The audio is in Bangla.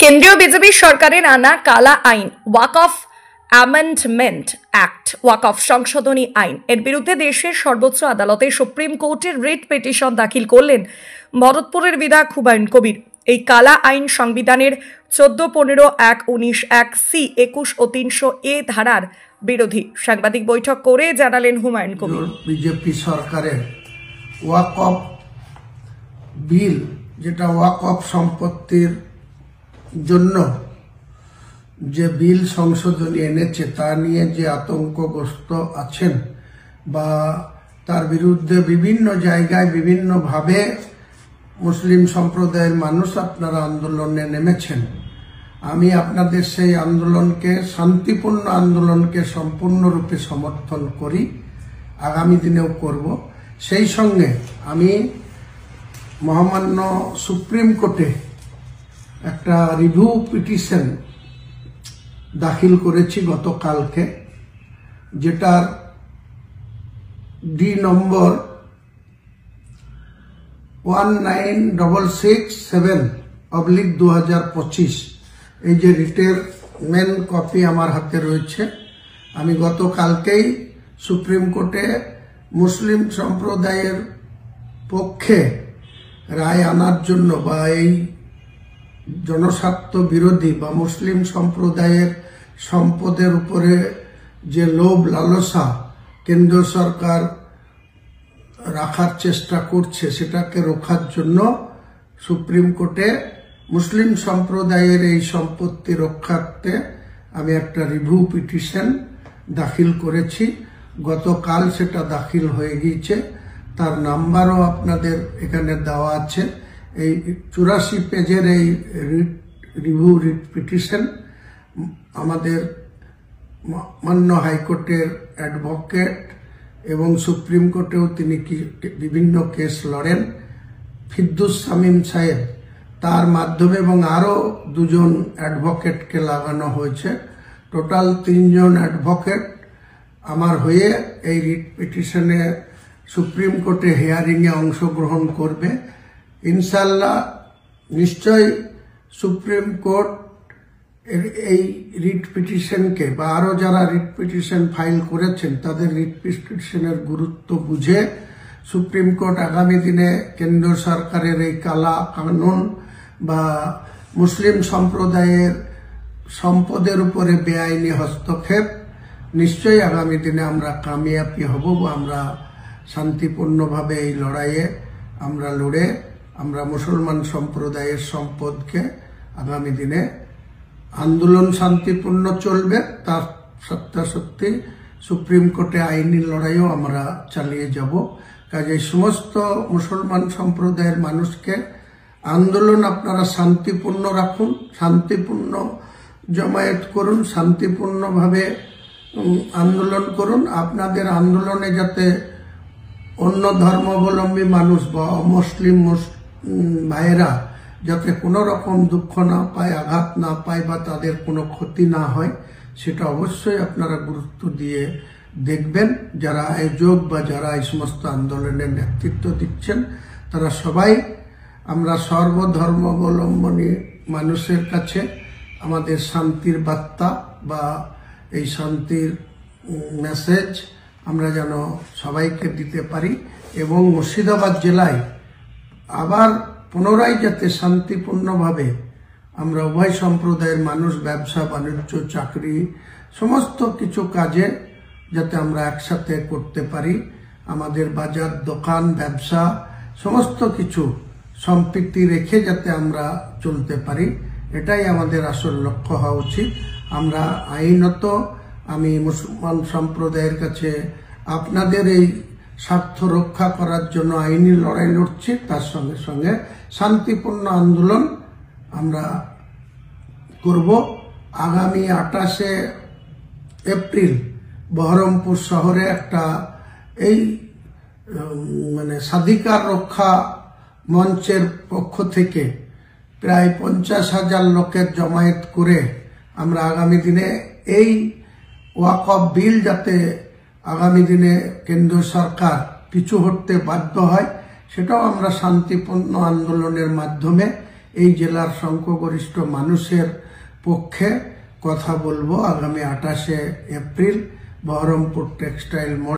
কেন্দ্রীয় বিজেপি সরকারের আনা কালা আইন ওয়াকফ অ্যামেন্ডমেন্ট অ্যাক্ট ওয়াকফ সংশোধনী আইন এর বিরুদ্ধে দেশের সর্বোচ্চ আদালতে সুপ্রিম কোর্টের রিট পিটিশন দাখিল করলেন ভরতপুরের বিধায়ক হুমায়ুন কবির। এই কালা আইন সংবিধানের 14, 15, 1, 19, 1C, 21 ও 300A ধারার বিরোধী। সাংবাদিক বৈঠক করে জানালেন হুমায়ুন কবির। বিজেপি সরকারের ওয়াকফ বিল, যেটা ওয়াকফ সম্পত্তির জন্য যে বিল সংশোধনী এনেছে তা নিয়ে যে আতঙ্কগ্রস্ত আছেন বা তার বিরুদ্ধে বিভিন্ন জায়গায় বিভিন্নভাবে মুসলিম সম্প্রদায়ের মানুষ আপনারা আন্দোলনে নেমেছেন। আমি আপনাদের সেই আন্দোলনকে, শান্তিপূর্ণ আন্দোলনকে সম্পূর্ণরূপে সমর্থন করি, আগামী দিনেও করব। সেই সঙ্গে আমি মহামান্য সুপ্রিম কোর্টে একটা রিভিউ পিটিশন দাখিল করেছি গতকালকে, যেটার ডি নম্বর 19667/2025। এই যে রিটের মেন কপি আমার হাতে রয়েছে। আমি গতকালকেই সুপ্রিম কোর্টে মুসলিম সম্প্রদায়ের পক্ষে রায় আনার জন্য বা এই জনস্বার্থ বিরোধী বা মুসলিম সম্প্রদায়ের সম্পদের উপরে যে লোভ লালসা কেন্দ্র সরকার রাখার চেষ্টা করছে, সেটাকে রোখার জন্য সুপ্রিম কোর্টে মুসলিম সম্প্রদায়ের এই সম্পত্তি রক্ষার্থে আমি একটা রিভিউ পিটিশন দাখিল করেছি। গতকাল সেটা দাখিল হয়ে গিয়েছে, তার নাম্বারও আপনাদের এখানে দেওয়া আছে। এই 84 পেজের এই রিভিউ পিটিশন আমাদের মান্য হাইকোর্টের অ্যাডভোকেট এবং সুপ্রিম কোর্টেও তিনি বিভিন্ন কেস লড়েন, ফিদ্দুস শামীম সাহেব, তার মাধ্যমে এবং আরও 2 জন অ্যাডভোকেটকে লাগানো হয়েছে। টোটাল 3 জন অ্যাডভোকেট আমার হয়ে এই রিট পিটিশনে সুপ্রিম কোর্টে হিয়ারিংয়ে অংশগ্রহণ করবে। ইনশাল্লাহ নিশ্চয় সুপ্রিম কোর্ট এই রিট পিটিশনকে বা আরো যারা রিট পিটিশন ফাইল করেছেন তাদের রিট পিটিশনের গুরুত্ব বুঝে সুপ্রিম কোর্ট আগামী দিনে কেন্দ্র সরকারের এই কালা কানুন বা মুসলিম সম্প্রদায়ের সম্পদের উপরে বেআইনি হস্তক্ষেপ, নিশ্চয়ই আগামী দিনে আমরা কামিয়াবি হব বা আমরা শান্তিপূর্ণভাবে এই লড়াইয়ে আমরা লড়ে আমরা মুসলমান সম্প্রদায়ের সম্পদকে আগামী দিনে আন্দোলন শান্তিপূর্ণ চলবে, তার সত্যি সুপ্রিম কোর্টে আইনি লড়াইও আমরা চালিয়ে যাব। কাজে সমস্ত মুসলমান সম্প্রদায়ের মানুষকে আন্দোলন আপনারা শান্তিপূর্ণ রাখুন, শান্তিপূর্ণ জমায়েত করুন, শান্তিপূর্ণভাবে আন্দোলন করুন। আপনাদের আন্দোলনে যাতে অন্য ধর্মাবলম্বী মানুষ বা অমুসলিম ভাইয়েরা যাতে কোনো রকম দুঃখ না পায়, আঘাত না পায় বা তাদের কোনো ক্ষতি না হয়, সেটা অবশ্যই আপনারা গুরুত্ব দিয়ে দেখবেন। যারা আয়োজক বা যারা এই সমস্ত আন্দোলনের নেতৃত্ব দিচ্ছেন তারা সবাই আমরা সর্বধর্মাবলম্বী মানুষের কাছে আমাদের শান্তির বার্তা বা এই শান্তির মেসেজ আমরা যেন সবাইকে দিতে পারি এবং মুর্শিদাবাদ জেলায় আবার পুনরায় যাতে শান্তিপূর্ণভাবে আমরা উভয় সম্প্রদায়ের মানুষ ব্যবসা বাণিজ্য চাকরি সমস্ত কিছু কাজে যাতে আমরা একসাথে করতে পারি, আমাদের বাজার দোকান ব্যবসা সমস্ত কিছু সম্পৃক্তি রেখে যাতে আমরা চলতে পারি, এটাই আমাদের আসল লক্ষ্য হওয়া উচিত। আমরা আইনত আমি মুসলমান সম্প্রদায়ের কাছে আপনাদের এই স্বার্থ রক্ষা করার জন্য আইনি লড়াই লড়ছি, তার সঙ্গে সঙ্গে শান্তিপূর্ণ আন্দোলন আমরা করব। আগামী 28শে এপ্রিল বহরমপুর শহরে একটা এই স্বাধিকার রক্ষা মঞ্চের পক্ষ থেকে প্রায় 50,000 লোকের জমায়েত করে আমরা আগামী দিনে এই ওয়াকফ বিল যাতে আগামী দিনে কেন্দ্র সরকার পিছু হটতে বাধ্য হয়, সেটাও আমরা শান্তিপূর্ণ আন্দোলনের মাধ্যমে এই জেলার সংখ্যাগরিষ্ঠ মানুষের পক্ষে কথা বলবো আগামী 28 এপ্রিল বহরমপুর টেক্সটাইল